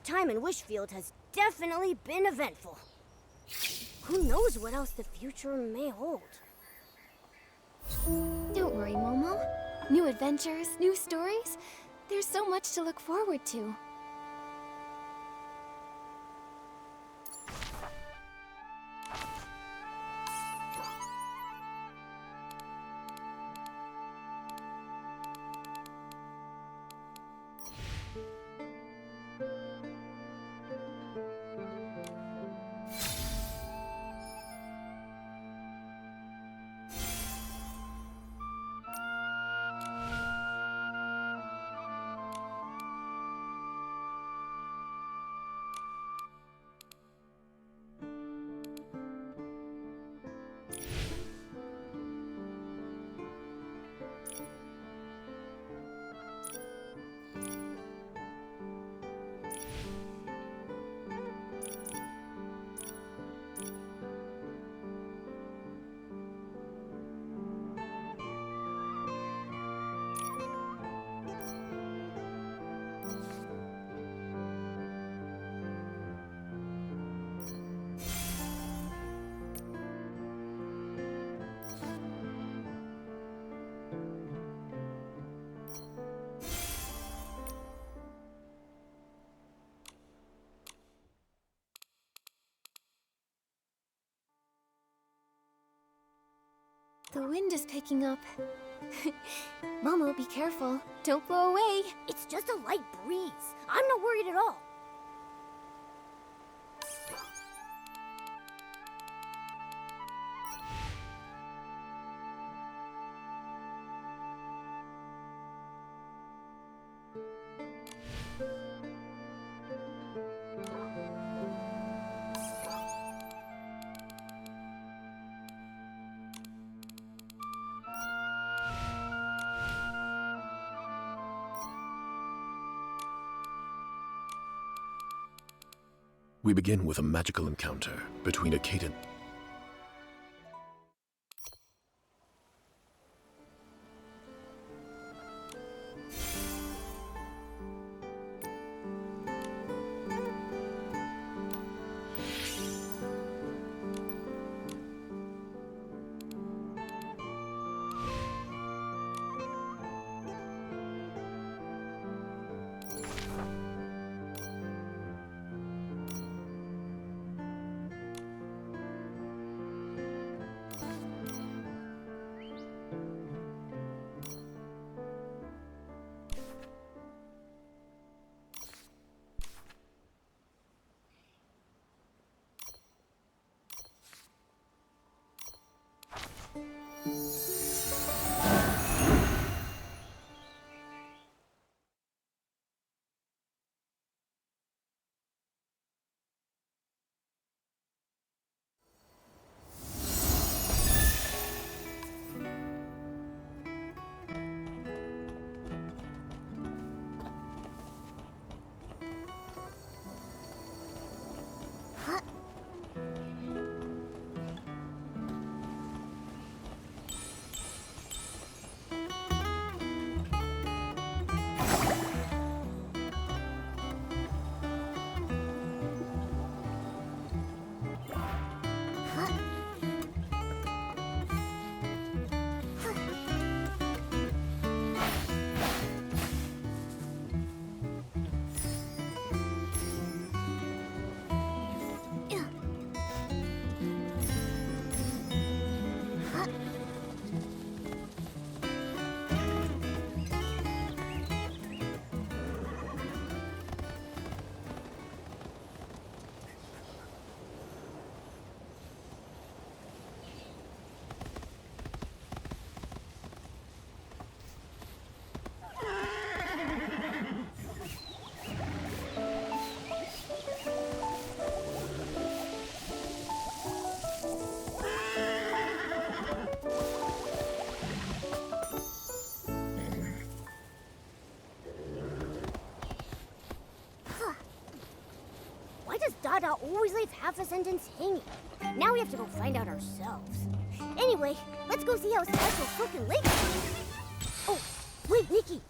time in Wishfield has definitely been eventful. Who knows what else the future may hold? Don't worry, Momo. New adventures, new stories. There's so much to look forward to. The wind is picking up. Momo, be careful. Don't blow away. It's just a light breeze. I'm not worried at all. We begin with a magical encounter between a cadent. Dada always leaves half a sentence hanging. Now we have to go find out ourselves. Anyway, let's go see how special Silken Lake is. Oh, wait, Nikki.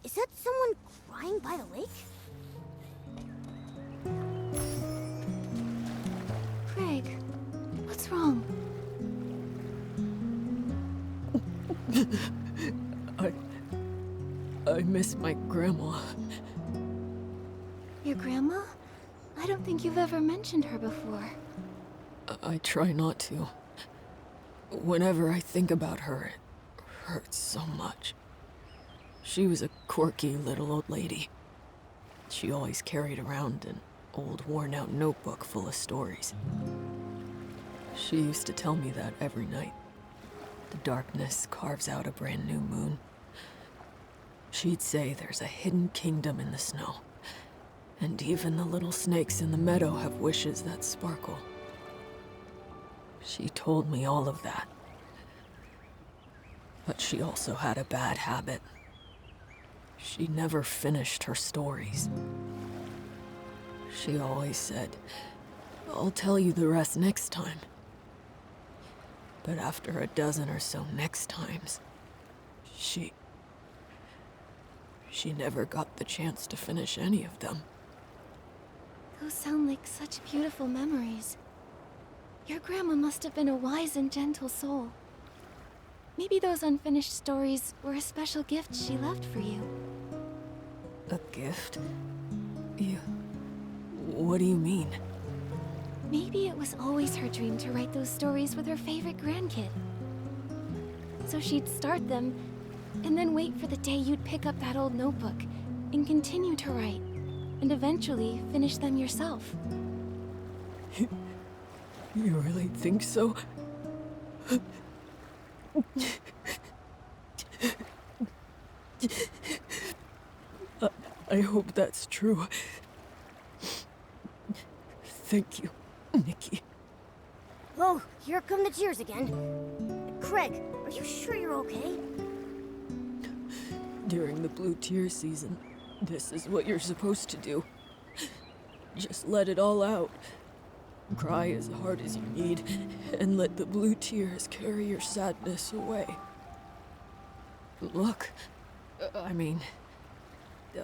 Is that someone crying by the lake? I miss my grandma. Your grandma? I don't think you've ever mentioned her before. I try not to. Whenever I think about her, it hurts so much. She was a quirky little old lady. She always carried around an old worn-out notebook full of stories. She used to tell me that every night. The darkness carves out a brand new moon. She'd say there's a hidden kingdom in the snow, and even the little snakes in the meadow have wishes that sparkle. She told me all of that. But she also had a bad habit. She never finished her stories. She always said, "I'll tell you the rest next time." But after a dozen or so next times, she never got the chance to finish any of them. Those sound like such beautiful memories. Your grandma must have been a wise and gentle soul. Maybe those unfinished stories were a special gift she left for you. A gift? What do you mean? Maybe it was always her dream to write those stories with her favorite grandkid. So she'd start them, and then wait for the day you'd pick up that old notebook and continue to write, and eventually finish them yourself. You really think so? I hope that's true. Thank you, Nikki. Oh, here come the tears again. Craig, are you sure you're okay? During the Blue Tear season, this is what you're supposed to do. Just let it all out. Cry as hard as you need, and let the blue tears carry your sadness away. Look, I mean,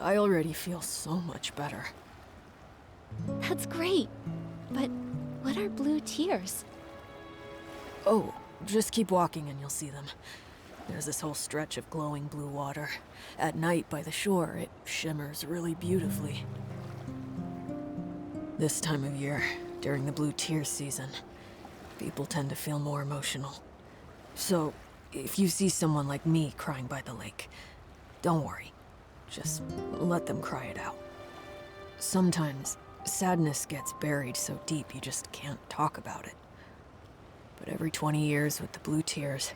I already feel so much better. That's great. But what are blue tears? Oh, just keep walking and you'll see them. There's this whole stretch of glowing blue water. At night by the shore, it shimmers really beautifully. This time of year, during the Blue Tear season, people tend to feel more emotional. So, if you see someone like me crying by the lake, don't worry. Just let them cry it out. Sometimes, sadness gets buried so deep you just can't talk about it. But every 20 years with the Blue Tears,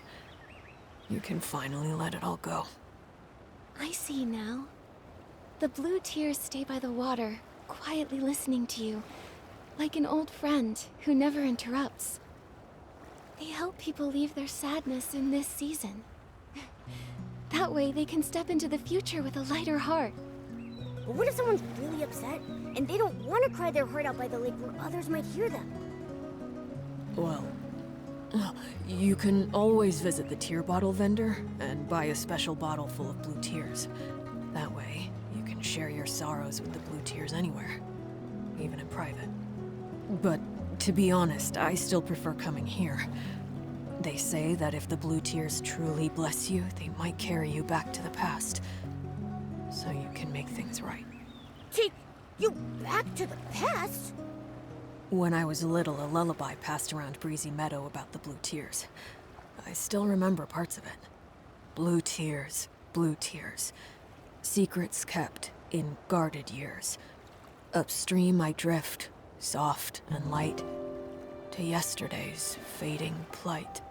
you can finally let it all go. I see now. The blue tears stay by the water, quietly listening to you, like an old friend who never interrupts. They help people leave their sadness in this season. That way they can step into the future with a lighter heart. But what if someone's really upset and they don't want to cry their heart out by the lake where others might hear them? Well, you can always visit the tear bottle vendor and buy a special bottle full of blue tears. That way, you can share your sorrows with the blue tears anywhere, even in private. But to be honest, I still prefer coming here. They say that if the blue tears truly bless you, they might carry you back to the past, so you can make things right. Take you back to the past? When I was little, a lullaby passed around Breezy Meadow about the blue tears. I still remember parts of it. Blue tears, secrets kept in guarded years. Upstream I drift, soft and light, to yesterday's fading plight.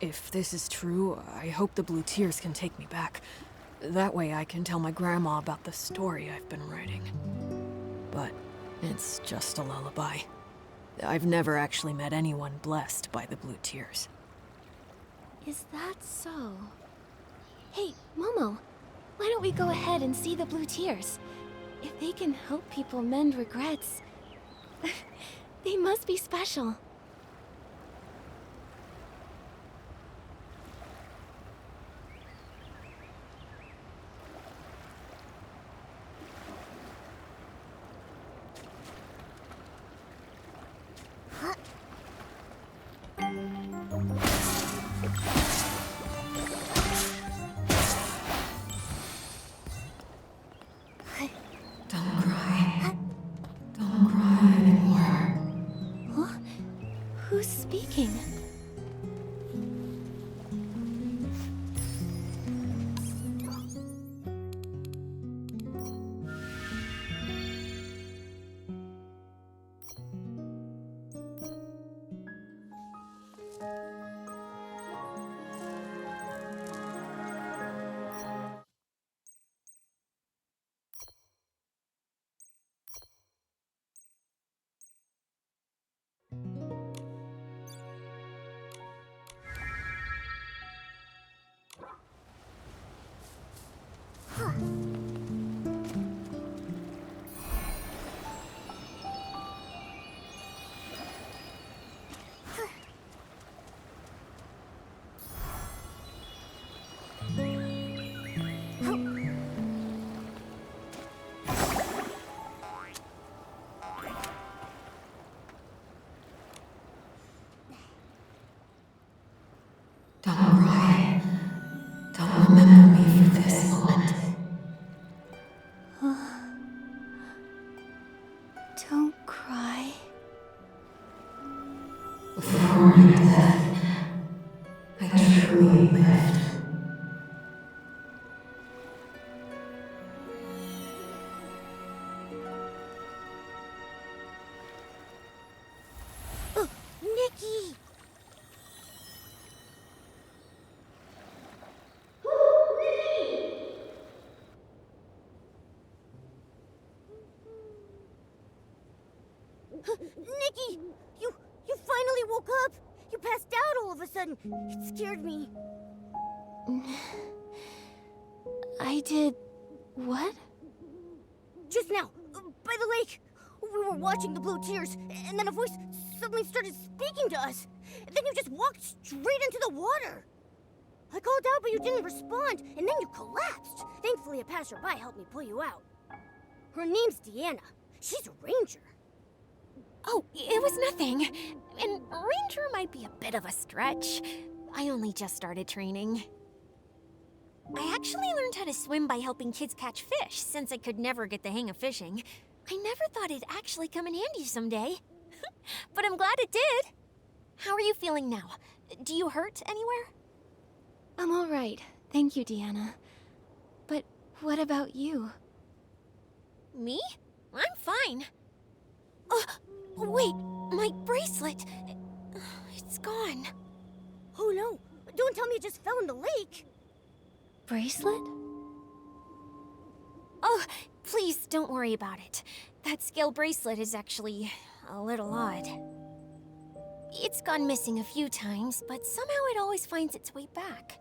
If this is true, I hope the blue tears can take me back. That way I can tell my grandma about the story I've been writing. But it's just a lullaby. I've never actually met anyone blessed by the blue tears. Is that so? Hey, Momo, why don't we go ahead and see the blue tears? If they can help people mend regrets, they must be special. Don't cry. Don't remember me for this moment. Don't cry. Before my death, I truly lived. Nikki! Nikki! You finally woke up! You passed out all of a sudden. It scared me. I did... what? Just now, by the lake. We were watching the blue tears, and then a voice suddenly started speaking to us. And then you just walked straight into the water. I called out, but you didn't respond, and then you collapsed. Thankfully, a passerby helped me pull you out. Her name's Deanna. She's a ranger. Oh, it was nothing. And ranger might be a bit of a stretch. I only just started training. I actually learned how to swim by helping kids catch fish, since I could never get the hang of fishing. I never thought it'd actually come in handy someday. But I'm glad it did. How are you feeling now? Do you hurt anywhere? I'm all right. Thank you, Deanna. But what about you? Me? I'm fine. Wait, my bracelet. It's gone. Oh no, don't tell me it just fell in the lake. Bracelet? Oh, please don't worry about it. That scale bracelet is actually a little odd. It's gone missing a few times, but somehow it always finds its way back.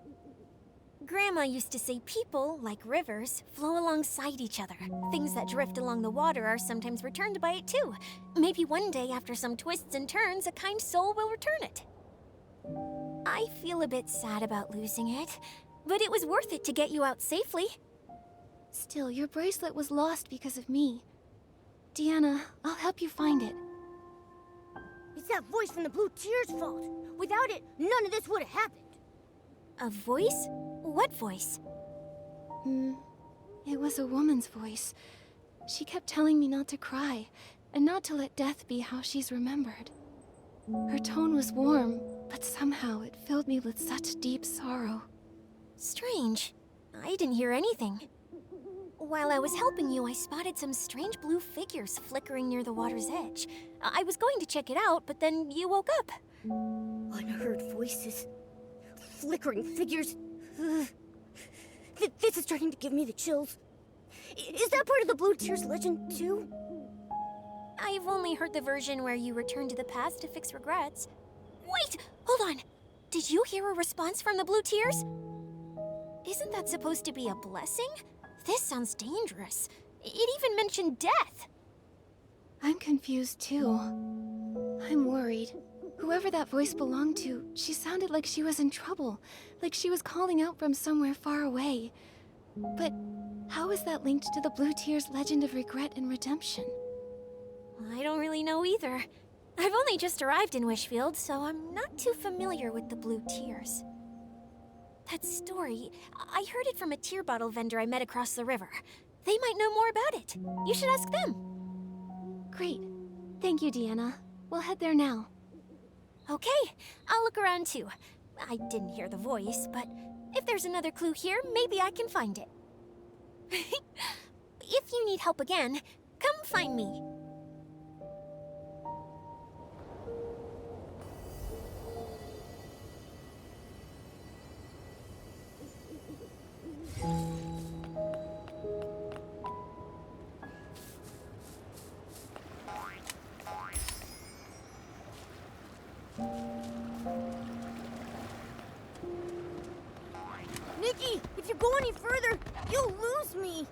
Grandma used to say people, like rivers, flow alongside each other. Things that drift along the water are sometimes returned by it too. Maybe one day, after some twists and turns, a kind soul will return it. I feel a bit sad about losing it, but it was worth it to get you out safely. Still, your bracelet was lost because of me. Deanna, I'll help you find it. It's that voice from the blue tears' fault. Without it, none of this would have happened. A voice? What voice? It was a woman's voice. She kept telling me not to cry, and not to let death be how she's remembered. Her tone was warm, but somehow it filled me with such deep sorrow. Strange. I didn't hear anything. While I was helping you, I spotted some strange blue figures flickering near the water's edge. I was going to check it out, but then you woke up. Unheard voices. Flickering figures. Ugh. This is starting to give me the chills. Is that part of the Blue Tears legend, too? I've only heard the version where you return to the past to fix regrets. Wait! Hold on! Did you hear a response from the Blue Tears? Isn't that supposed to be a blessing? This sounds dangerous. It even mentioned death. I'm confused too. I'm worried. Whoever that voice belonged to, she sounded like she was in trouble, like she was calling out from somewhere far away. But how is that linked to the Blue Tears legend of regret and redemption? I don't really know either. I've only just arrived in Wishfield, so I'm not too familiar with the Blue Tears. That story, I heard it from a tear bottle vendor I met across the river. They might know more about it. You should ask them. Great. Thank you, Deanna. We'll head there now. Okay, I'll look around too. I didn't hear the voice, but if there's another clue here, maybe I can find it. If you need help again, come find me. Nikki, if your go any further, you'll lose me.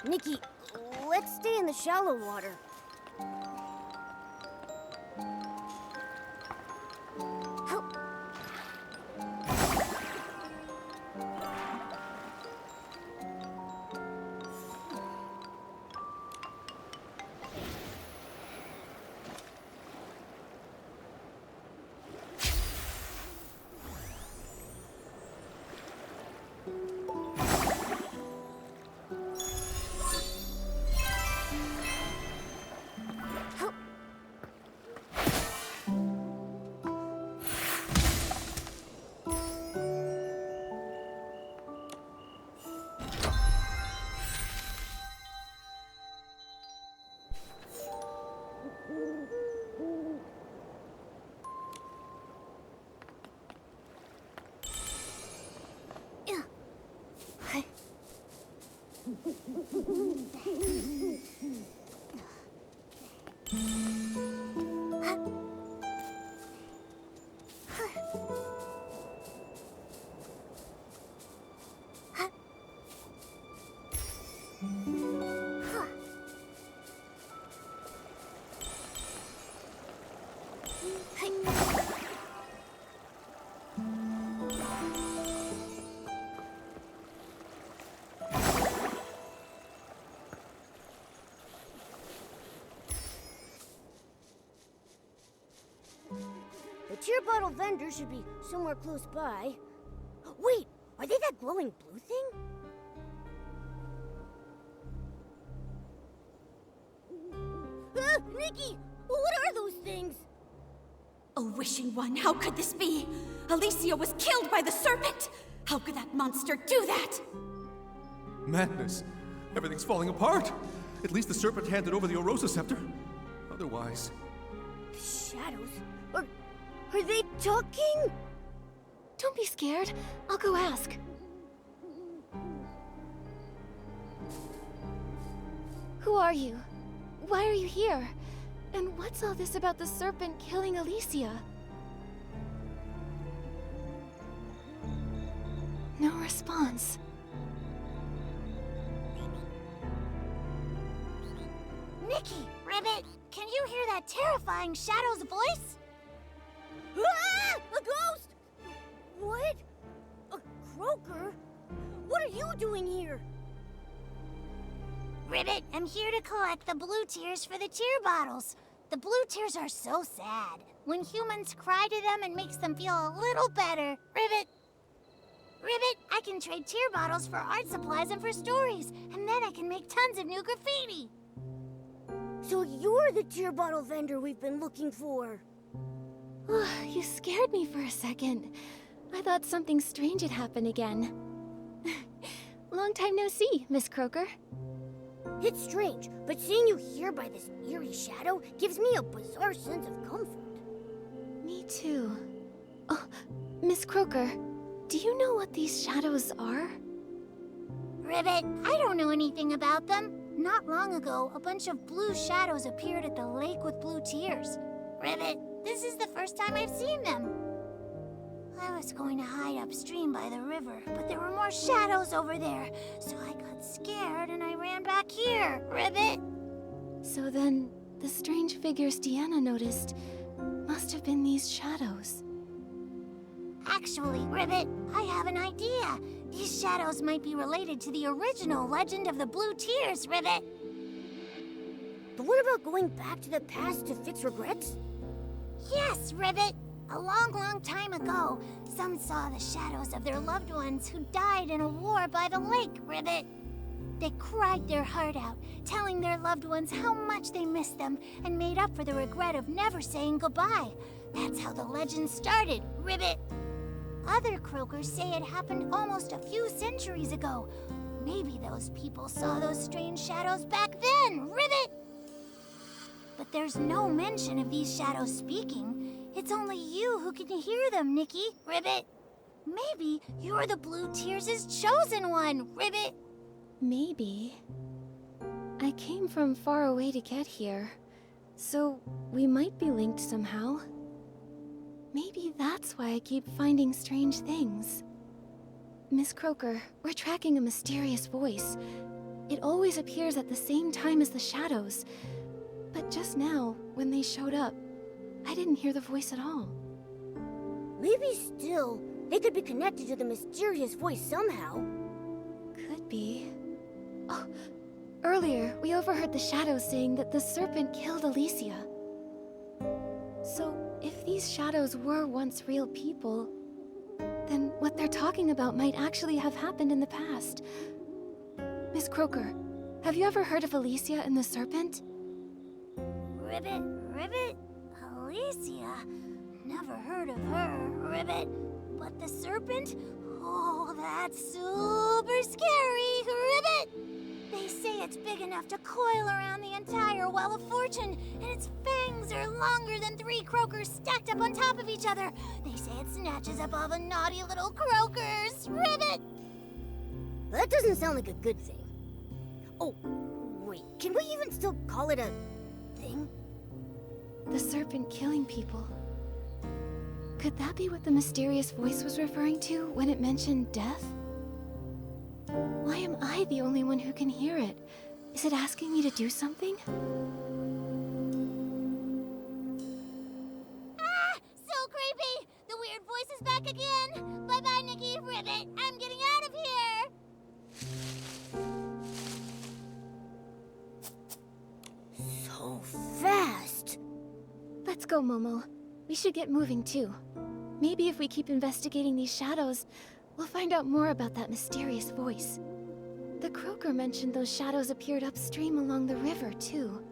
Nikki, let's stay in the shallow water. Help. The tear bottle vendor should be somewhere close by. Wait, are they that glowing blue thing? Nikki, what are those things? A wishing one, how could this be? Alicia was killed by the serpent! How could that monster do that? Madness. Everything's falling apart. At least the serpent handed over the Orosa scepter. Otherwise... The shadows? Are they talking? Don't be scared. I'll go ask. Who are you? Why are you here? And what's all this about the serpent killing Alicia? No response. Nikki! Ribbit, can you hear that terrifying Shadow's voice? Ah! A ghost! What? A croaker? doing here? Ribbit, I'm here to collect the blue tears for the tear bottles. The blue tears are so sad. When humans cry to them, it makes them feel a little better. Ribbit! Ribbit, I can trade tear bottles for art supplies and for stories, and then I can make tons of new graffiti. So you're the tear bottle vendor we've been looking for. You scared me for a second. I thought something strange had happened again. Long time no see, Miss Croker. It's strange, but seeing you here by this eerie shadow gives me a bizarre sense of comfort. Me too. Oh, Miss Croker, do you know what these shadows are? Ribbit, I don't know anything about them. Not long ago, a bunch of blue shadows appeared at the lake with blue tears. Ribbit, this is the first time I've seen them. I was going to hide upstream by the river, but there were more shadows over there, so I got scared and I ran back here. Ribbit! So then, the strange figures Deanna noticed must have been these shadows. Actually, Ribbit, I have an idea. These shadows might be related to the original Legend of the Blue Tears, Ribbit. But what about going back to the past to fix regrets? Yes, Ribbit. A long, long time ago, some saw the shadows of their loved ones who died in a war by the lake, Ribbit. They cried their heart out, telling their loved ones how much they missed them and made up for the regret of never saying goodbye. That's how the legend started, Ribbit. Other croakers say it happened almost a few centuries ago. Maybe those people saw those strange shadows back then, Ribbit! But there's no mention of these shadows speaking. It's only you who can hear them, Nikki, Ribbit. Maybe you're the Blue Tears' chosen one, Ribbit. Maybe. I came from far away to get here, so we might be linked somehow. Maybe that's why I keep finding strange things. Miss Croker, we're tracking a mysterious voice. It always appears at the same time as the shadows. But just now, when they showed up, I didn't hear the voice at all. Maybe still, they could be connected to the mysterious voice somehow. Could be. Oh, earlier we overheard the shadows saying that the serpent killed Alicia. So, if these shadows were once real people, then what they're talking about might actually have happened in the past. Miss Croker, have you ever heard of Alicia and the serpent? Ribbit, Ribbit? Alicia? Never heard of her, Ribbit. But the serpent? Oh, that's super scary, Ribbit! They say it's big enough to coil around the entire Well of Fortune, and its fangs are longer than 3 croakers stacked up on top of each other. They say it snatches up all the naughty little croakers, Ribbit! That doesn't sound like a good thing. Oh, wait, can we even still call it a thing? The serpent killing people. Could that be what the mysterious voice was referring to when it mentioned death? Why am I the only one who can hear it? Is it asking me to do something? Ah! So creepy! The weird voice is back again! Bye-bye, Nikki, Ribbit! I'm getting out of here! So fast! Let's go, Momo. We should get moving too. Maybe if we keep investigating these shadows, we'll find out more about that mysterious voice. The croaker mentioned those shadows appeared upstream along the river too.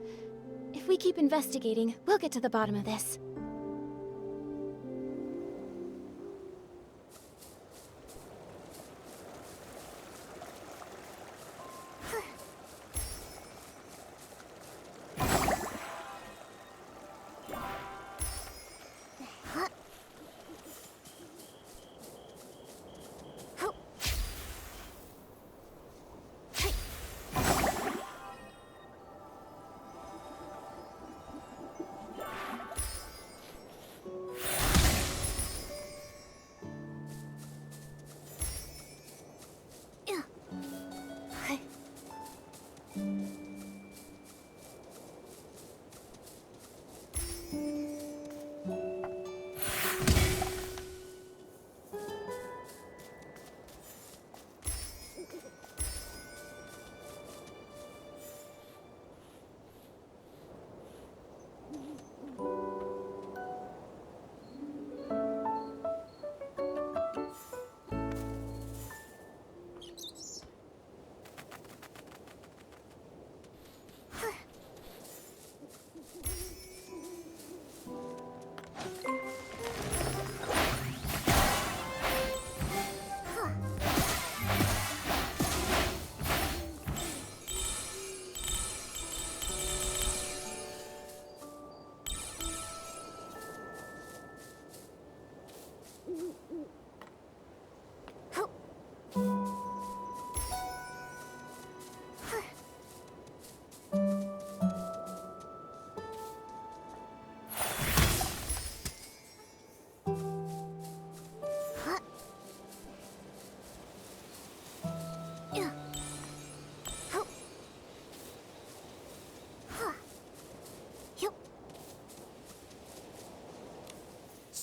If we keep investigating, we'll get to the bottom of this.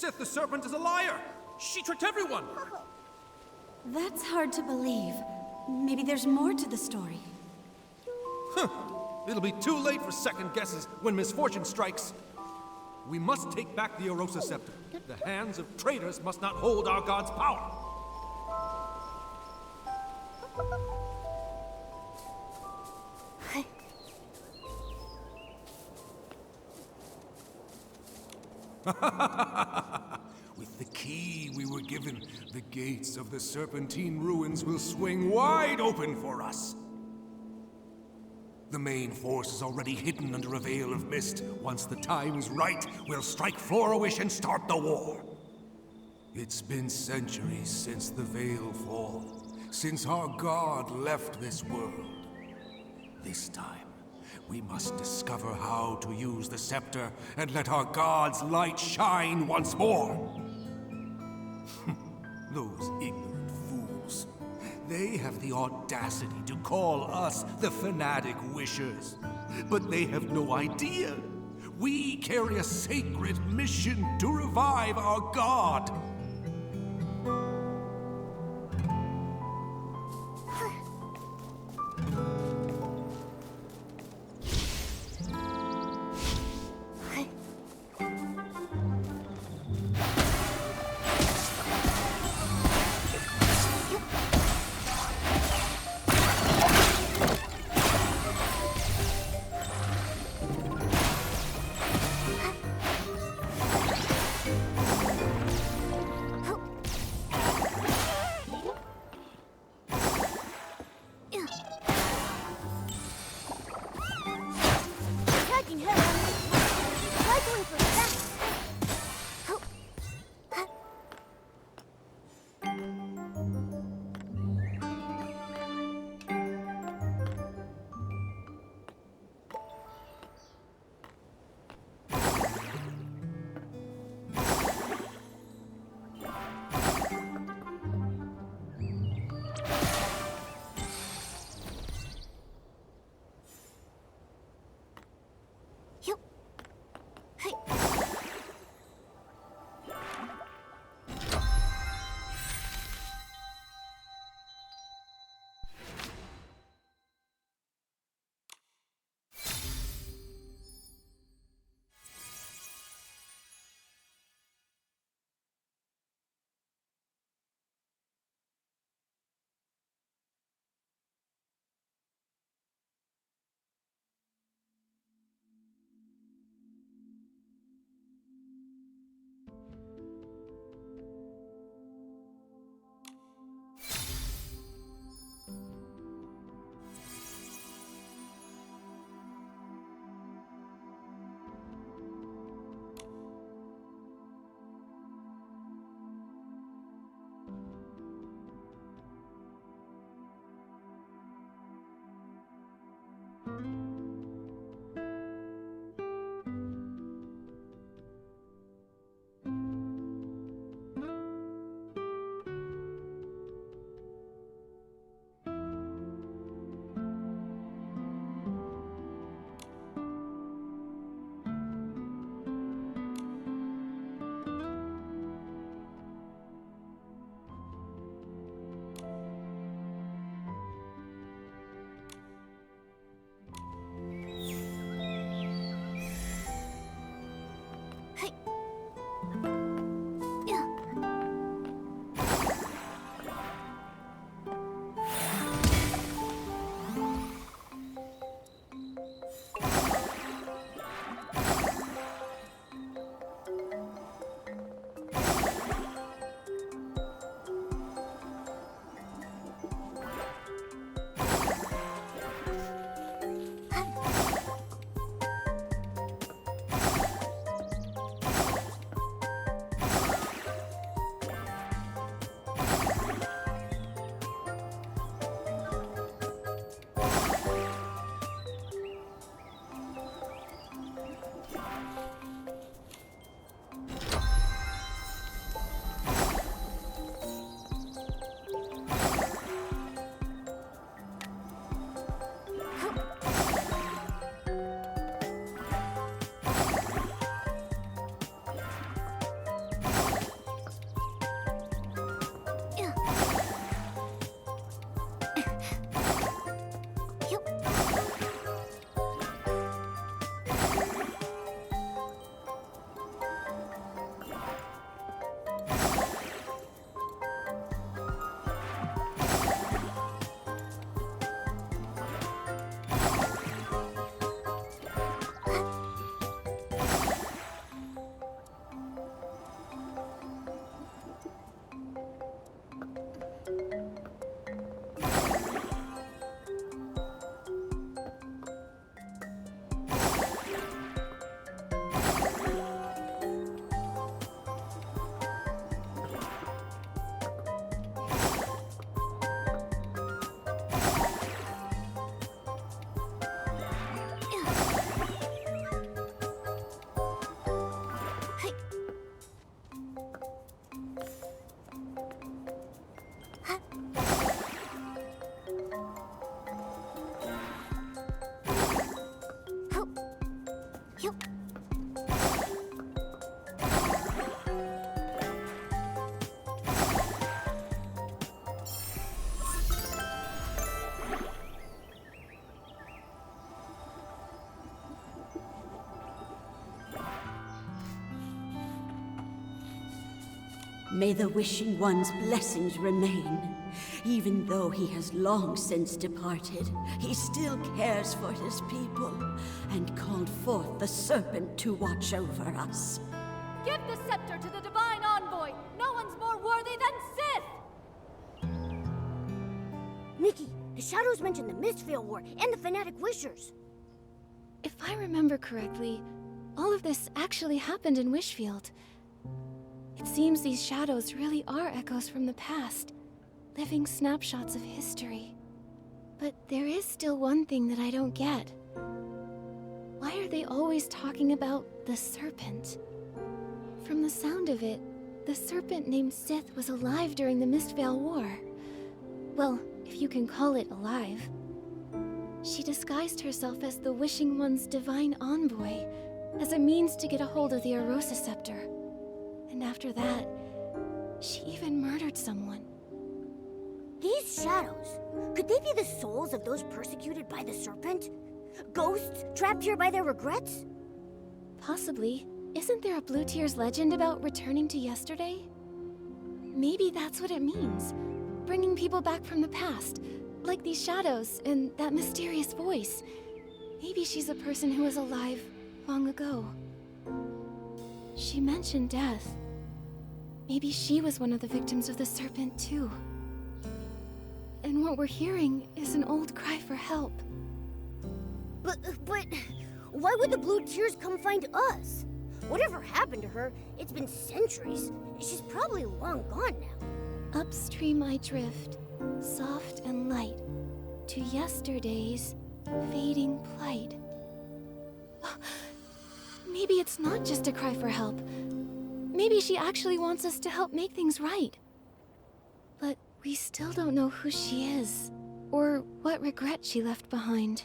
Sith the Serpent is a liar! She tricked everyone! That's hard to believe. Maybe there's more to the story. It'll be too late for second guesses when misfortune strikes. We must take back the Orosa Scepter. The hands of traitors must not hold our god's power. With the key we were given, the gates of the Serpentine ruins will swing wide open for us. The main force is already hidden under a veil of mist. Once the time's right, we'll strike Florowish and start the war. It's been centuries since the Veil fall, since our god left this world. This time, we must discover how to use the scepter and let our god's light shine once more. Those ignorant fools. They have the audacity to call us the Fanatic Wishers. But they have no idea. We carry a sacred mission to revive our god. May the Wishing One's blessings remain. Even though he has long since departed, he still cares for his people and called forth the serpent to watch over us. Give the scepter to the Divine Envoy! No one's more worthy than Sith! Nikki, the Shadows mentioned the Mistveil War and the Fanatic Wishers. If I remember correctly, all of this actually happened in Wishfield. It seems these shadows really are echoes from the past, living snapshots of history. But there is still one thing that I don't get. Why are they always talking about the serpent? From the sound of it, the serpent named Sith was alive during the Mistveil War. Well, if you can call it alive. She disguised herself as the Wishing One's divine envoy, as a means to get a hold of the Arosa Scepter. And after that, she even murdered someone. These shadows, could they be the souls of those persecuted by the serpent? Ghosts trapped here by their regrets? Possibly. Isn't there a Blue Tears legend about returning to yesterday? Maybe that's what it means. Bringing people back from the past, like these shadows and that mysterious voice. Maybe she's a person who was alive long ago. She mentioned death. Maybe she was one of the victims of the serpent, too. And what we're hearing is an old cry for help. But why would the Blue Tears come find us? Whatever happened to her, it's been centuries. She's probably long gone now. Upstream I drift, soft and light, to yesterday's fading plight. Maybe it's not just a cry for help. Maybe she actually wants us to help make things right. But we still don't know who she is, or what regret she left behind.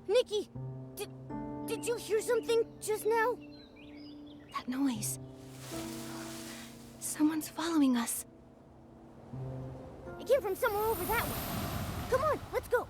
Nikki, did you hear something just now? That noise. Someone's following us. It came from somewhere over that way. Come on, let's go.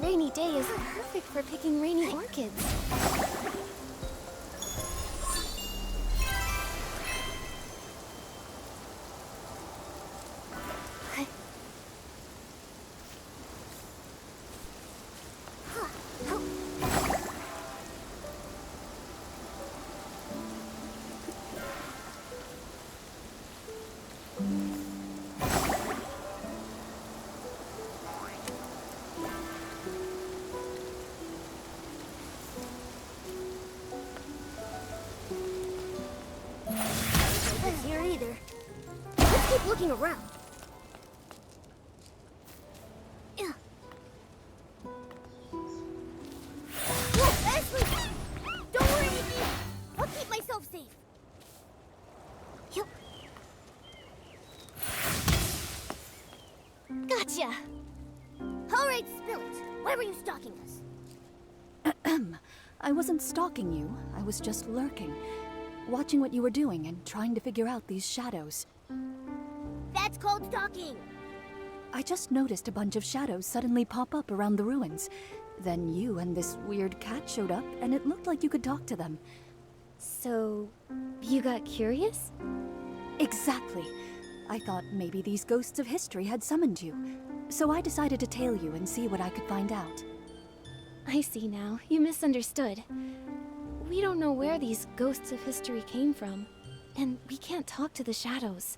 rainy day is perfect for picking rainy orchids. Nothing's here either. Let's keep looking around. Whoa, Ashley! Don't worry, Nikki. I'll keep myself safe. Yup. Gotcha. All right, spill it. Why were you stalking us? I wasn't stalking you. I was just lurking, watching what you were doing and trying to figure out these shadows. That's called stalking. I just noticed a bunch of shadows suddenly pop up around the ruins. Then you and this weird cat showed up, and it looked like you could talk to them. So, you got curious? Exactly. I thought maybe these ghosts of history had summoned you. So I decided to tail you and see what I could find out. I see now. You misunderstood. We don't know where these ghosts of history came from, and we can't talk to the shadows.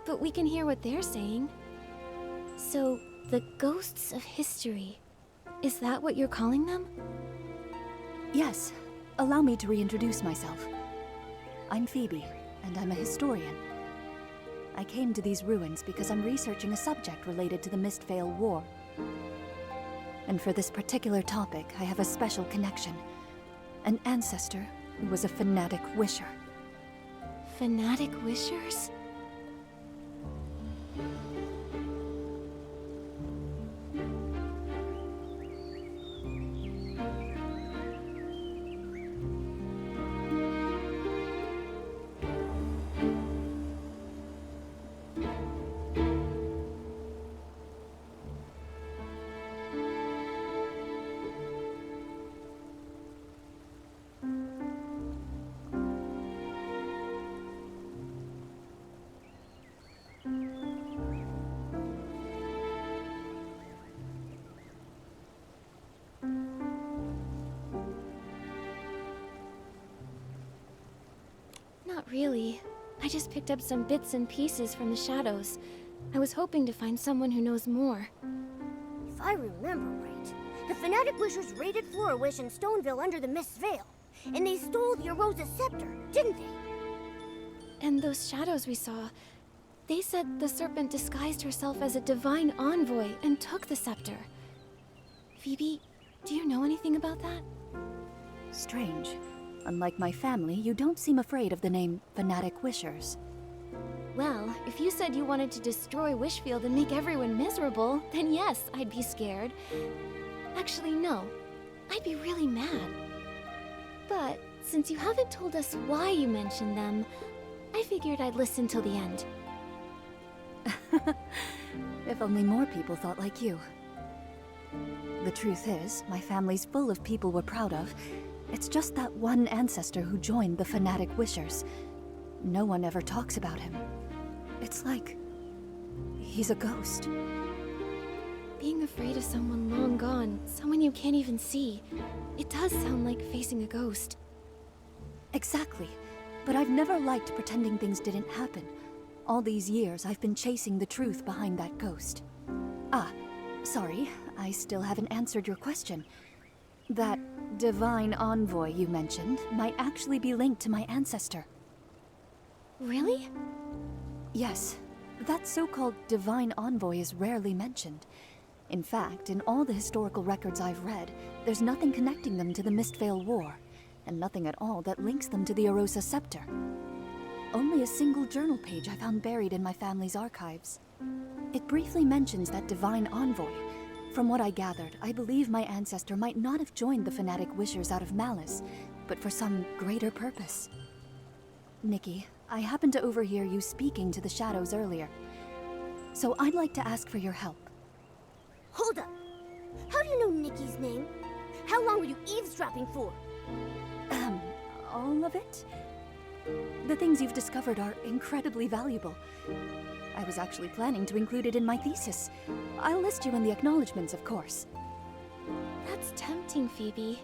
But we can hear what they're saying. So, the ghosts of history. Is that what you're calling them? Yes. Allow me to reintroduce myself. I'm Phoebe, and I'm a historian. I came to these ruins because I'm researching a subject related to the Mistvale War. And for this particular topic, I have a special connection. An ancestor who was a fanatic wisher. Fanatic wishers? Not really. I just picked up some bits and pieces from the shadows. I was hoping to find someone who knows more. If I remember right, the Fanatic Wishers raided Florawish and Stoneville under the Mist Veil, and they stole the Arosa Scepter, didn't they? And those shadows we saw, they said the serpent disguised herself as a divine envoy and took the scepter. Phoebe, do you know anything about that? Strange. Unlike my family, you don't seem afraid of the name Fanatic Wishers. Well, if you said you wanted to destroy Wishfield and make everyone miserable, then yes, I'd be scared. Actually, no. I'd be really mad. But since you haven't told us why you mentioned them, I figured I'd listen till the end. If only more people thought like you. The truth is, my family's full of people we're proud of. It's just that one ancestor who joined the Fanatic Wishers. No one ever talks about him. It's like he's a ghost. Being afraid of someone long gone, someone you can't even see, it does sound like facing a ghost. Exactly. But I've never liked pretending things didn't happen. All these years, I've been chasing the truth behind that ghost. Ah, sorry, I still haven't answered your question. That divine envoy you mentioned might actually be linked to my ancestor. Really? Yes. That so-called divine envoy is rarely mentioned. In fact, in all the historical records I've read, there's nothing connecting them to the Mistvale War, and nothing at all that links them to the Arosa Scepter. Only a single journal page I found buried in my family's archives. It briefly mentions that divine envoy. From what I gathered, I believe my ancestor might not have joined the Fanatic Wishers out of malice, but for some greater purpose. Nikki, I happened to overhear you speaking to the shadows earlier, so I'd like to ask for your help. Hold up. How do you know Nikki's name? How long were you eavesdropping for? All of it? The things you've discovered are incredibly valuable. I was actually planning to include it in my thesis. I'll list you in the acknowledgements, of course. That's tempting, Phoebe.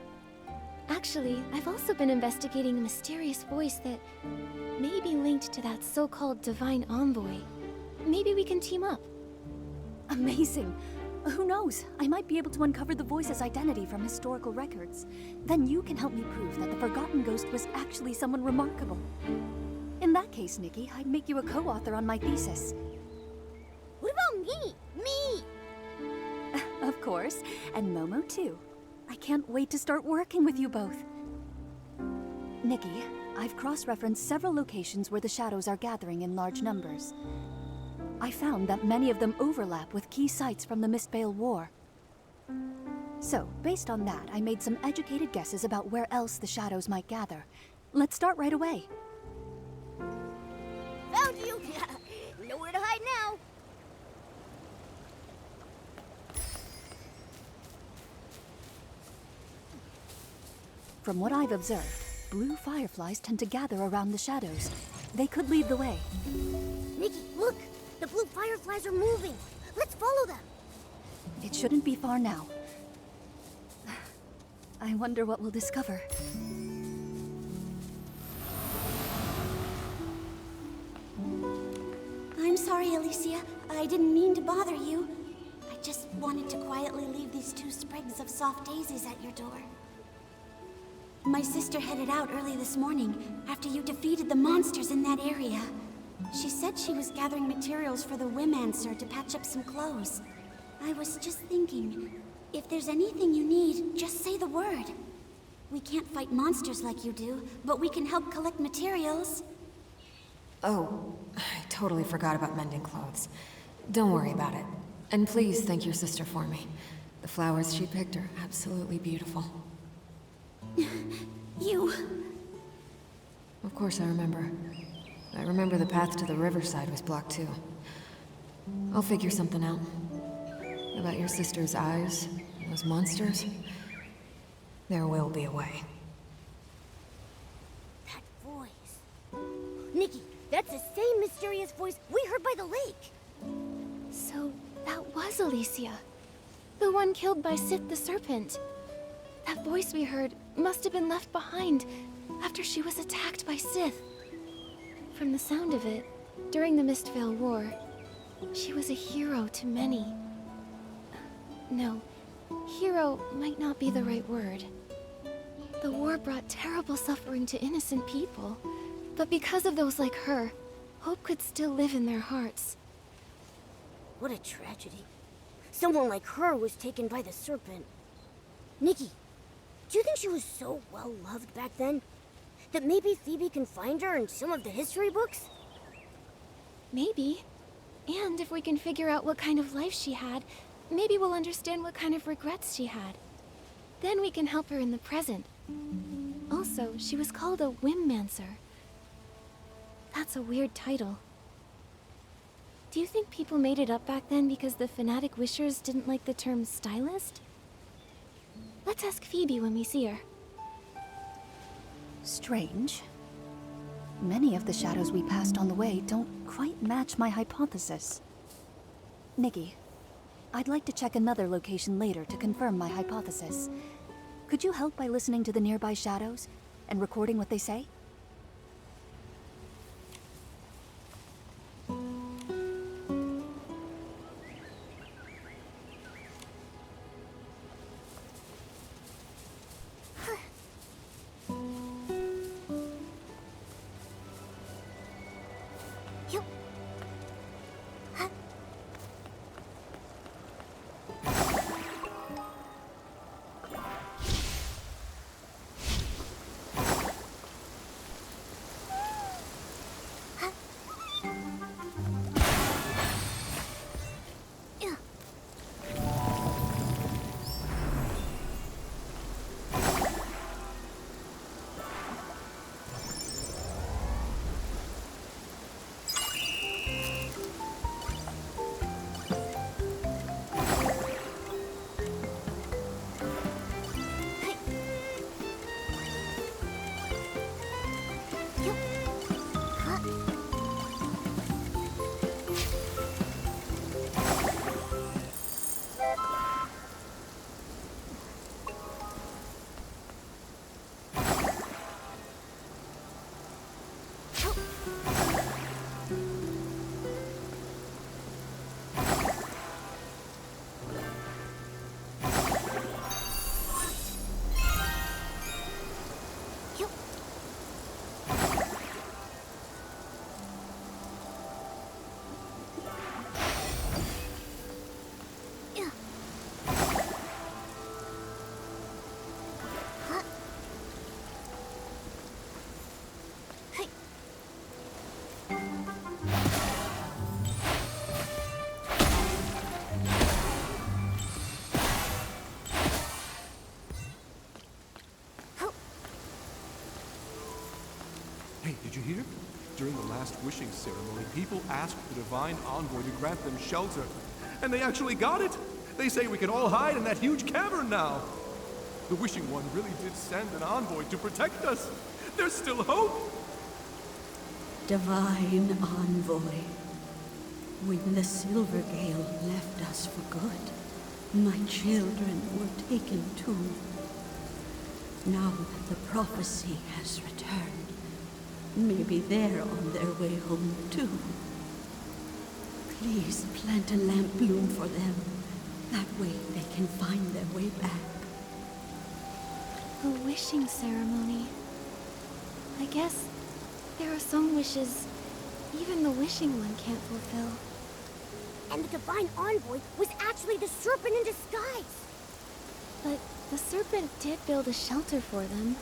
Actually, I've also been investigating a mysterious voice that may be linked to that so-called Divine Envoy. Maybe we can team up. Amazing. Who knows? I might be able to uncover the voice's identity from historical records. Then you can help me prove that the Forgotten Ghost was actually someone remarkable. In that case, Nikki, I'd make you a co-author on my thesis. What about me? Me! Of course, and Momo too. I can't wait to start working with you both. Nikki, I've cross-referenced several locations where the shadows are gathering in large numbers. I found that many of them overlap with key sites from the Mistvale War. So, based on that, I made some educated guesses about where else the shadows might gather. Let's start right away. Found you! Nowhere to hide now! From what I've observed, blue fireflies tend to gather around the shadows. They could lead the way. Nikki, look! The blue fireflies are moving! Let's follow them! It shouldn't be far now. I wonder what we'll discover. I'm sorry, Alicia. I didn't mean to bother you. I just wanted to quietly leave these 2 sprigs of soft daisies at your door. My sister headed out early this morning after you defeated the monsters in that area. She said she was gathering materials for the Wimancer to patch up some clothes. I was just thinking, if there's anything you need, just say the word. We can't fight monsters like you do, but we can help collect materials. Oh, I totally forgot about mending clothes. Don't worry about it. And please thank your sister for me. The flowers she picked are absolutely beautiful. You... Of course I remember. I remember the path to the riverside was blocked too. I'll figure something out. About your sister's eyes, those monsters. There will be a way. That voice... Nikki, that's the same mysterious voice we heard by the lake! So, that was Alicia. The one killed by Sith the Serpent. That voice we heard must have been left behind after she was attacked by Sith. From the sound of it, during the Mistvale War, she was a hero to many. No, hero might not be the right word. The war brought terrible suffering to innocent people, but because of those like her, hope could still live in their hearts. What a tragedy. Someone like her was taken by the Serpent. Nikki, do you think she was so well loved back then? That maybe Phoebe can find her in some of the history books? Maybe. And if we can figure out what kind of life she had, maybe we'll understand what kind of regrets she had. Then we can help her in the present. Also, she was called a Wimancer. That's a weird title. Do you think people made it up back then because the fanatic wishers didn't like the term stylist? Let's ask Phoebe when we see her. Strange. Many of the shadows we passed on the way don't quite match my hypothesis. Nikki, I'd like to check another location later to confirm my hypothesis. Could you help by listening to the nearby shadows and recording what they say? you hear? During the last wishing ceremony, people asked the Divine Envoy to grant them shelter. And they actually got it! They say we can all hide in that huge cavern now! The Wishing One really did send an envoy to protect us! There's still hope! Divine Envoy, when the Silver Gale left us for good, my children were taken too. Now that the prophecy has returned, maybe they're on their way home too. Please plant a lamp bloom for them. That way they can find their way back. A wishing ceremony. I guess there are some wishes even the Wishing One can't fulfill. And the Divine Envoy was actually the serpent in disguise. But the serpent did build a shelter for them.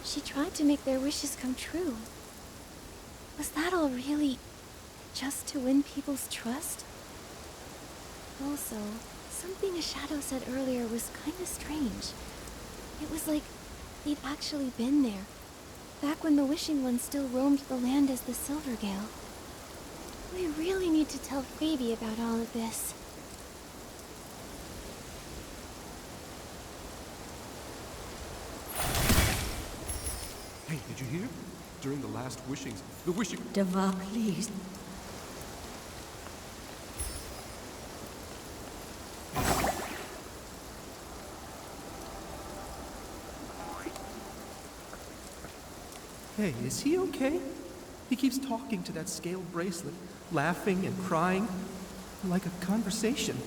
She tried to make their wishes come true. Was that all really just to win people's trust? Also, something a shadow said earlier was kinda strange. It was like they'd actually been there, back when the Wishing One still roamed the land as the Silvergale. We really need to tell Phoebe about all of this. Hey, did you hear? During the last wishings, the Wishing... Deva, please. Hey, is he okay? He keeps talking to that scaled bracelet, laughing and crying, like a conversation.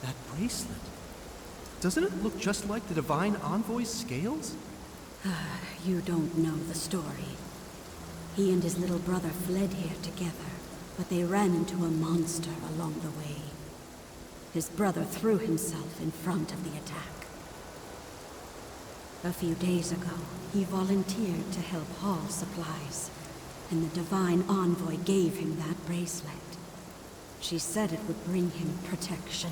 That bracelet, doesn't it look just like the Divine Envoy's scales? You don't know the story. He and his little brother fled here together, but they ran into a monster along the way. His brother threw himself in front of the attack. A few days ago, he volunteered to help haul supplies, and the Divine Envoy gave him that bracelet. She said it would bring him protection.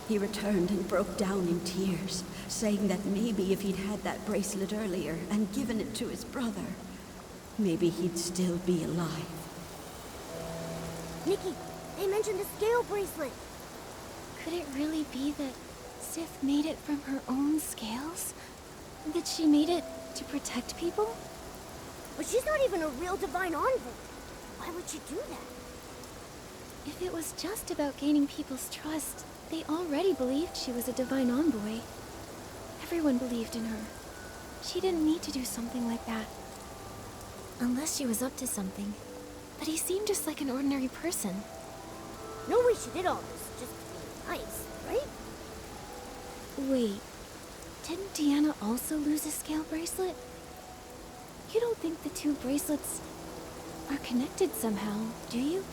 He returned and broke down in tears, saying that maybe if he'd had that bracelet earlier and given it to his brother, maybe he'd still be alive. Nikki, they mentioned the scale bracelet. Could it really be that Sith made it from her own scales? That she made it to protect people? But she's not even a real Divine Envoy. Why would she do that? If it was just about gaining people's trust, they already believed she was a Divine Envoy. Everyone believed in her. She didn't need to do something like that. Unless she was up to something. But he seemed just like an ordinary person. No way she did all this just to be nice, right? Wait, didn't Deanna also lose a scale bracelet? You don't think the two bracelets are connected somehow, do you?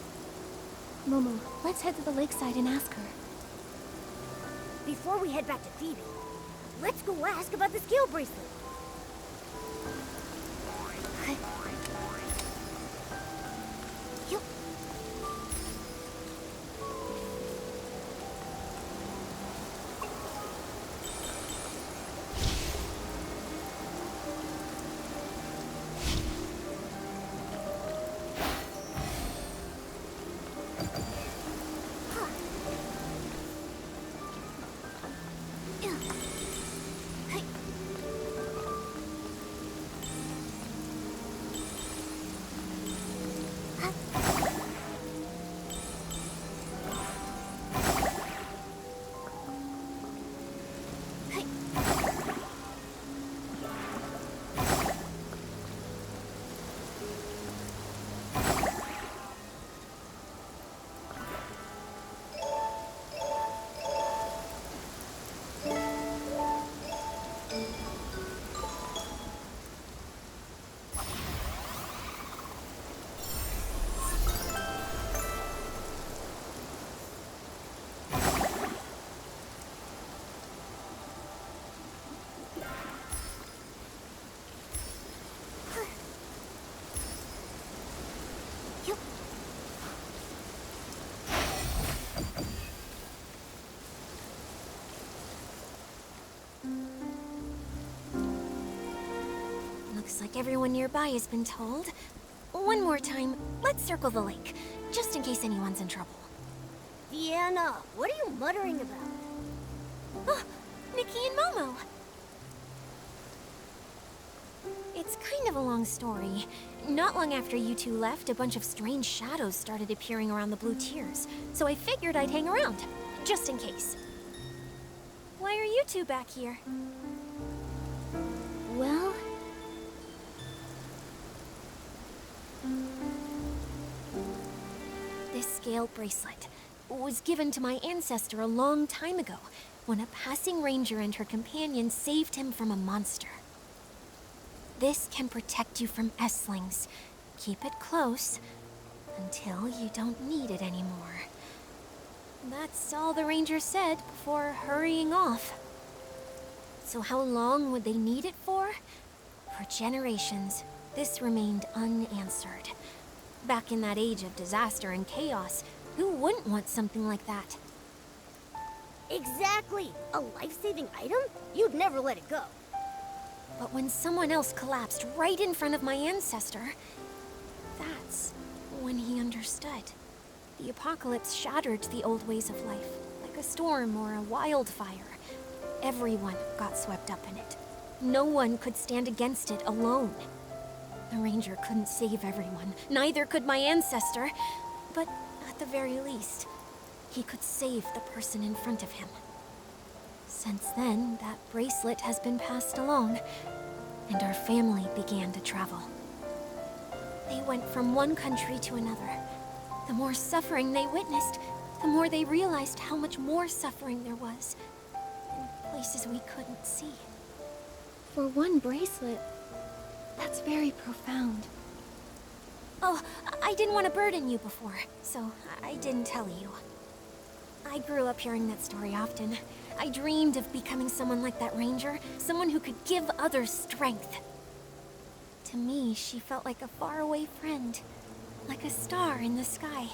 Momo, let's head to the lakeside and ask her. Before we head back to Phoebe, let's go ask about the scale bracelet. Looks like everyone nearby has been told. One more time, let's circle the lake, just in case anyone's in trouble. Deanna, what are you muttering about? Oh, Nikki and Momo! It's kind of a long story. Not long after you two left, a bunch of strange shadows started appearing around the blue tears, so I figured I'd hang around, just in case. Why are you two back here? Well, this scale bracelet was given to my ancestor a long time ago, when a passing ranger and her companion saved him from a monster. This can protect you from Esslings. Keep it close until you don't need it anymore. That's all the ranger said before hurrying off. So how long would they need it for? For generations, this remained unanswered. Back in that age of disaster and chaos, who wouldn't want something like that? Exactly! A life-saving item? You'd never let it go. But when someone else collapsed right in front of my ancestor, that's when he understood. The apocalypse shattered the old ways of life, like a storm or a wildfire. Everyone got swept up in it. No one could stand against it alone. The ranger couldn't save everyone, neither could my ancestor, but at the very least, he could save the person in front of him. Since then, that bracelet has been passed along, and our family began to travel. They went from one country to another. The more suffering they witnessed, the more they realized how much more suffering there was, in places we couldn't see. for one bracelet, that's very profound. Oh, I didn't want to burden you before, so I didn't tell you. I grew up hearing that story often. I dreamed of becoming someone like that ranger, someone who could give others strength. To me, she felt like a faraway friend, like a star in the sky.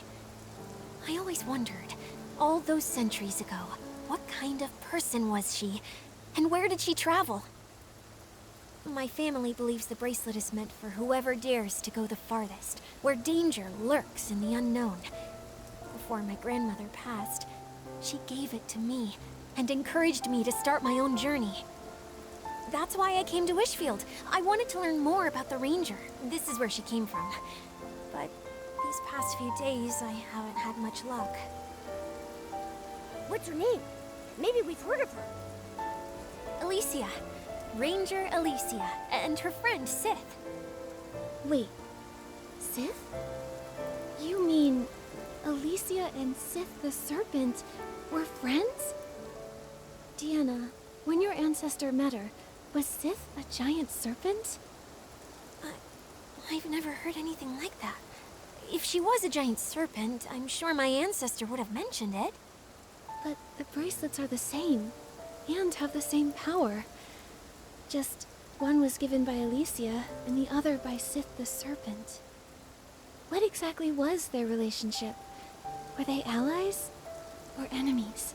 I always wondered, all those centuries ago, what kind of person was she, and where did she travel? My family believes the bracelet is meant for whoever dares to go the farthest, where danger lurks in the unknown. Before my grandmother passed, she gave it to me and encouraged me to start my own journey. That's why I came to Wishfield. I wanted to learn more about the ranger. This is where she came from. But these past few days, I haven't had much luck. What's her name? Maybe we've heard of her. Alicia. Ranger Alicia, and her friend Sith. Wait, Sith? You mean Alicia and Sith the Serpent were friends? Deanna, when your ancestor met her, was Sith a giant serpent? I've never heard anything like that. If she was a giant serpent, I'm sure my ancestor would have mentioned it. But the bracelets are the same, and have the same power. Just one was given by Alicia, and the other by Sith the Serpent. What exactly was their relationship? Were they allies or enemies?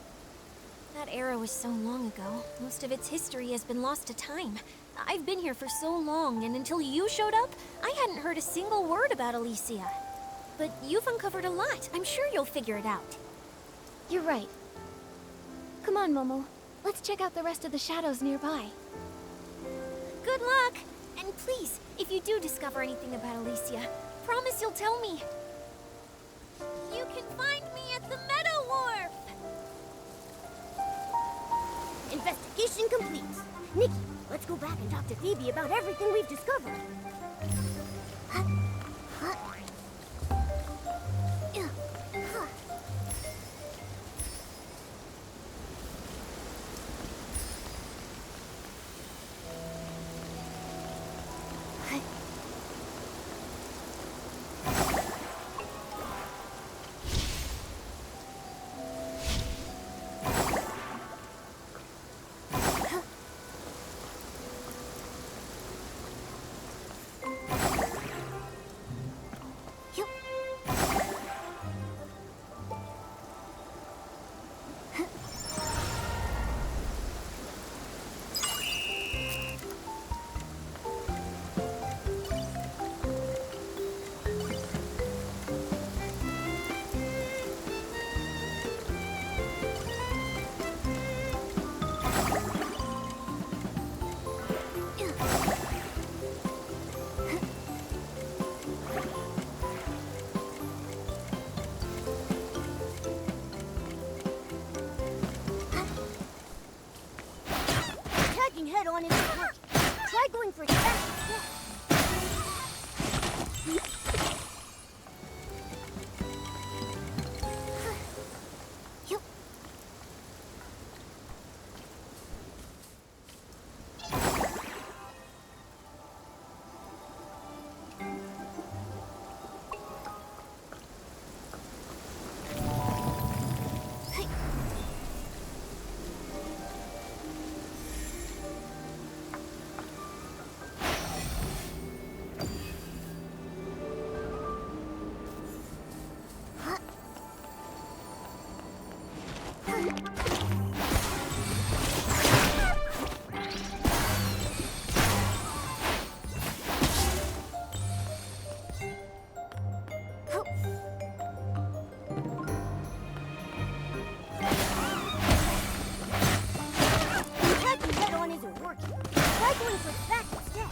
That era was so long ago. Most of its history has been lost to time. I've been here for so long, and until you showed up, I hadn't heard a single word about Alicia. But you've uncovered a lot. I'm sure you'll figure it out. You're right. Come on, Momo. Let's check out the rest of the shadows nearby. Good luck! And please, if you do discover anything about Alicia, promise you'll tell me. You can find me at the Meadow Wharf! Investigation complete. Nikki, let's go back and talk to Phoebe about everything we've discovered. Try going for that instead. Yup. Attacking head on isn't working. Try going for that instead.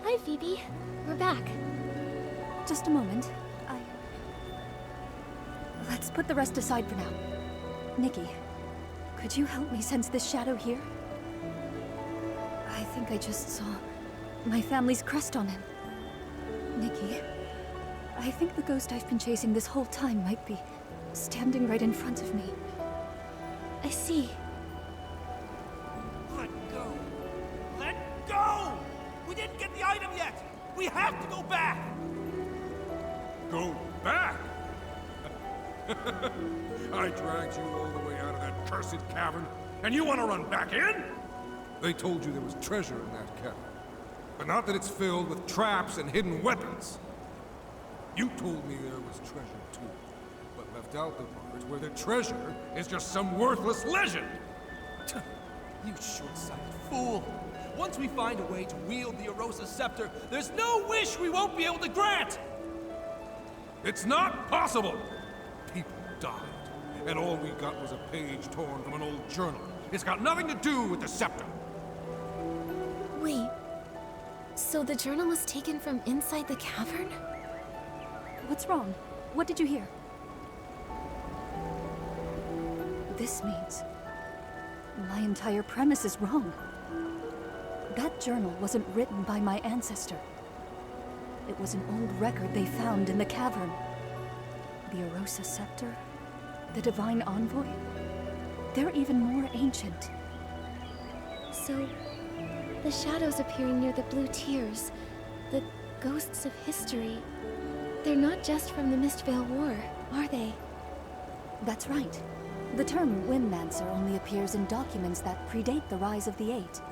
Hi, Phoebe. We're back. Just a moment. Let's put the rest aside for now. Nikki, could you help me sense this shadow here? I think I just saw my family's crest on him. Nikki, I think the ghost I've been chasing this whole time might be standing right in front of me. I see. Let go! Let go! We didn't get the item yet! We have to go back! Go back? I dragged you all the way out of that cursed cavern, and you want to run back in? They told you there was treasure in that cavern, but not that it's filled with traps and hidden weapons. You told me there was treasure too, but left out the part where the treasure is just some worthless legend. You short-sighted fool! Once we find a way to wield the Erosa scepter, there's no wish we won't be able to grant! It's not possible! People died, and all we got was a page torn from an old journal. It's got nothing to do with the scepter. Wait. So the journal was taken from inside the cavern? What's wrong? What did you hear? This means my entire premise is wrong. That journal wasn't written by my ancestor. It was an old record they found in the cavern. The Arosa Scepter, the Divine Envoy, they're even more ancient. So, the shadows appearing near the blue tears, the ghosts of history, they're not just from the Mistvale War, are they? That's right. The term Windmancer only appears in documents that predate the rise of the Eight.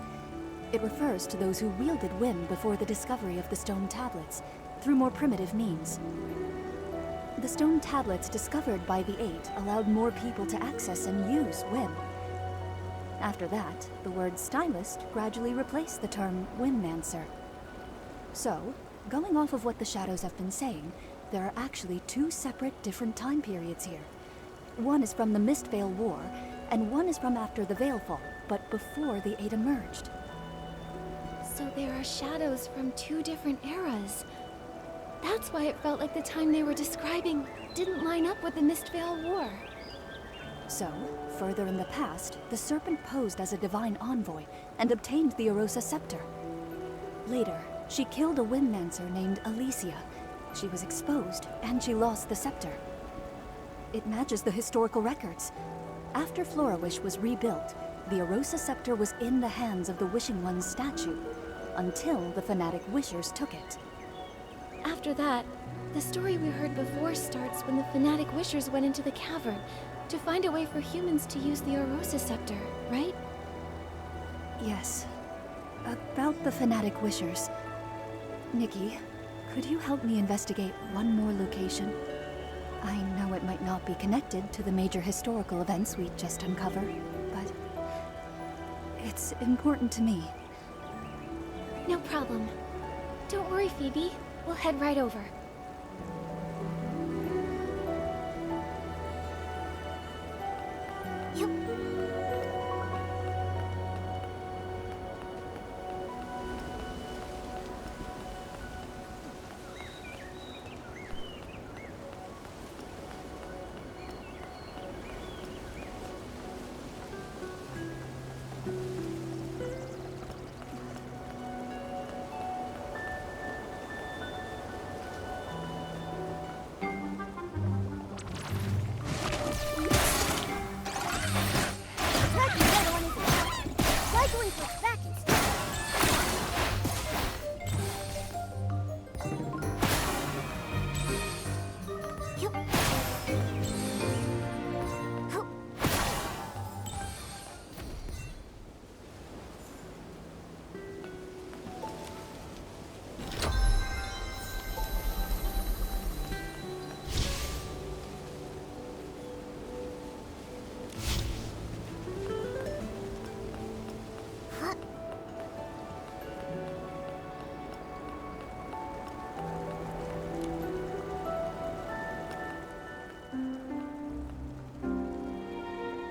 It refers to those who wielded Wind before the discovery of the stone tablets, through more primitive means. The stone tablets discovered by the Eight allowed more people to access and use Wind. After that, the word stylist gradually replaced the term Windmancer. So, going off of what the shadows have been saying, there are actually two separate different time periods here. One is from the Mistvale War, and one is from after the Veilfall, but before the Eight emerged. So there are shadows from two different eras. That's why it felt like the time they were describing didn't line up with the Mistvale War. So, further in the past, the Serpent posed as a divine envoy and obtained the Arosa Scepter. Later, she killed a Windmancer named Alicia. She was exposed, and she lost the scepter. It matches the historical records. After Florawish was rebuilt, the Arosa Scepter was in the hands of the Wishing One's statue, until the fanatic Wishers took it. After that, the story we heard before starts when the fanatic Wishers went into the cavern to find a way for humans to use the Arosa Scepter, right? Yes. About the fanatic Wishers. Nikki, could you help me investigate one more location? I know it might not be connected to the major historical events we just uncovered, but it's important to me. No problem. Don't worry, Phoebe. We'll head right over.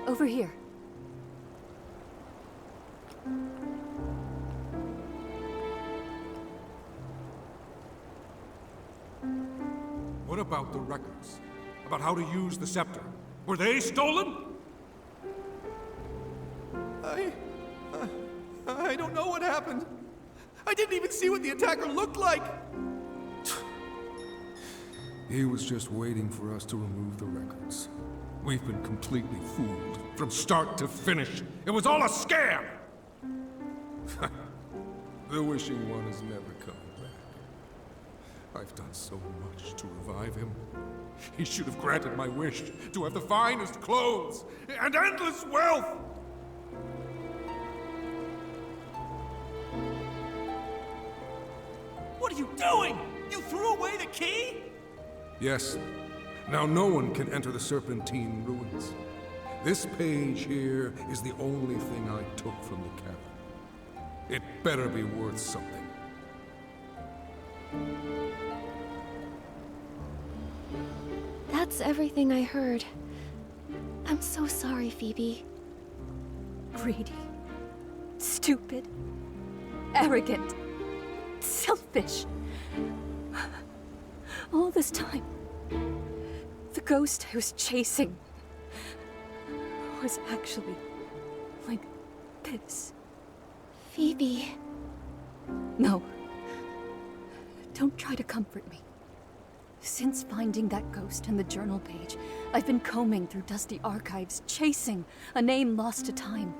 Over here. What about the records? About how to use the scepter? Were they stolen? I don't know what happened. I didn't even see what the attacker looked like. He was just waiting for us to remove the records. We've been completely fooled, from start to finish. It was all a scam! The Wishing One is never coming back. I've done so much to revive him. He should have granted my wish to have the finest clothes and endless wealth! What are you doing? You threw away the key? Yes. Now no one can enter the Serpentine ruins. This page here is the only thing I took from the cavern. It better be worth something. That's everything I heard. I'm so sorry, Phoebe. Greedy. Stupid. Arrogant. Selfish. All this time, the ghost I was chasing was actually like this. Phoebe. No. Don't try to comfort me. Since finding that ghost in the journal page, I've been combing through dusty archives, chasing a name lost to time.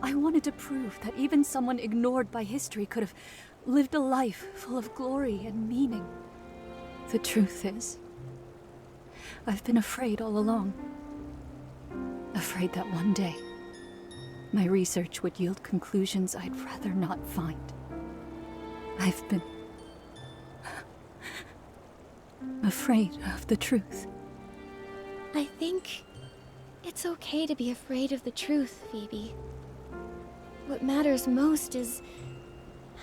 I wanted to prove that even someone ignored by history could have lived a life full of glory and meaning. The truth is, I've been afraid all along. Afraid that one day, my research would yield conclusions I'd rather not find. I've been afraid of the truth. I think it's okay to be afraid of the truth, Phoebe. What matters most is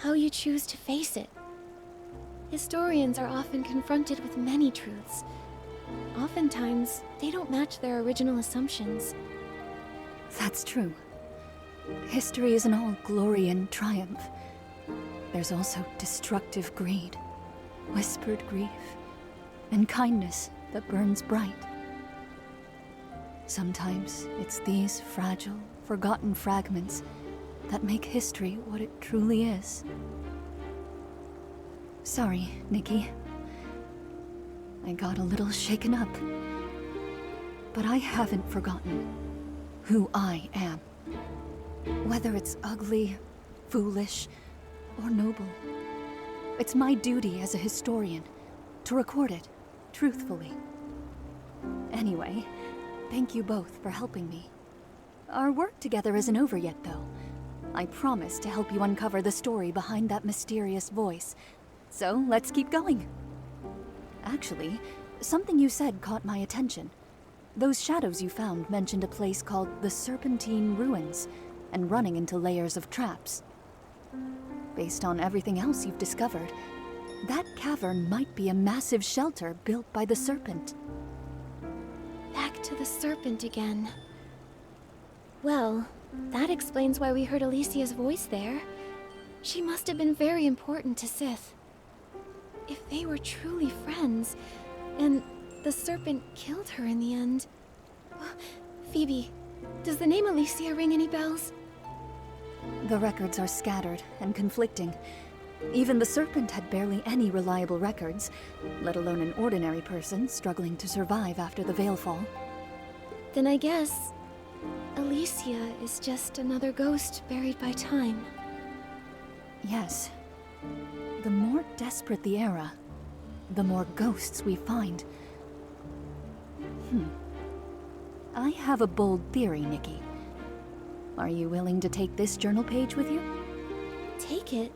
how you choose to face it. Historians are often confronted with many truths. Oftentimes, they don't match their original assumptions. That's true. History isn't all glory and triumph. There's also destructive greed, whispered grief, and kindness that burns bright. Sometimes it's these fragile, forgotten fragments that make history what it truly is. Sorry, Nikki. I got a little shaken up. But I haven't forgotten who I am. Whether it's ugly, foolish, or noble. It's my duty as a historian to record it truthfully. Anyway, thank you both for helping me. Our work together isn't over yet, though. I promise to help you uncover the story behind that mysterious voice. So let's keep going. Actually, something you said caught my attention. Those shadows you found mentioned a place called the Serpentine Ruins, and running into layers of traps. Based on everything else you've discovered, that cavern might be a massive shelter built by the Serpent. Back to the Serpent again. Well, that explains why we heard Alicia's voice there. She must have been very important to Sith. If they were truly friends, and the Serpent killed her in the end... Phoebe, does the name Alicia ring any bells? The records are scattered and conflicting. Even the Serpent had barely any reliable records, let alone an ordinary person struggling to survive after the Veilfall. Then I guess Alicia is just another ghost buried by time. Yes. The more desperate the era, the more ghosts we find. I have a bold theory, Nikki. Are you willing to take this journal page with you? Take it?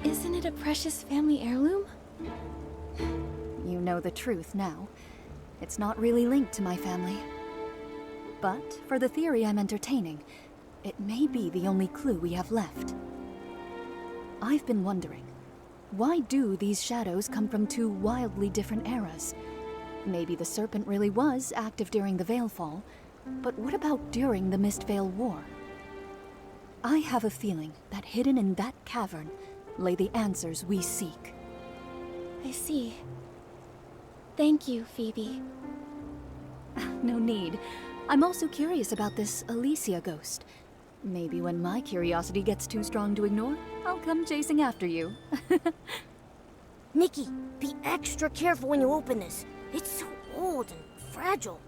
Isn't it a precious family heirloom? You know the truth now. It's not really linked to my family. But for the theory I'm entertaining, it may be the only clue we have left. I've been wondering, why do these shadows come from two wildly different eras? Maybe the Serpent really was active during the Veilfall, but what about during the Mistveil War? I have a feeling that hidden in that cavern lay the answers we seek. I see. Thank you, Phoebe. No need. I'm also curious about this Alicia ghost. Maybe when my curiosity gets too strong to ignore, I'll come chasing after you. Nikki, be extra careful when you open this. It's so old and fragile.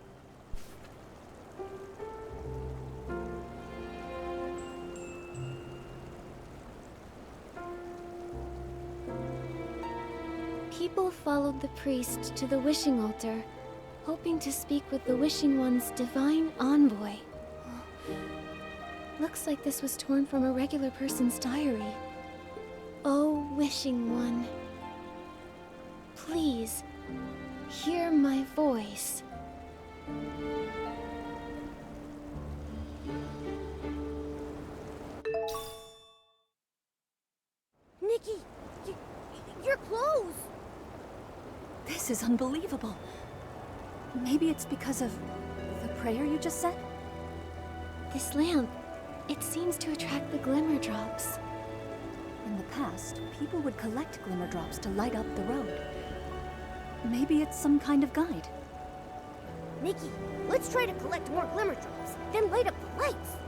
People followed the priest to the wishing altar, hoping to speak with the Wishing One's divine envoy. Looks like this was torn from a regular person's diary. Oh, Wishing One, please, hear my voice. Nikki, your clothes! This is unbelievable. Maybe it's because of the prayer you just said? This lamp, it seems to attract the glimmer drops. In the past, people would collect glimmer drops to light up the road. Maybe it's some kind of guide. Nikki, let's try to collect more glimmer drops, then light up the lights.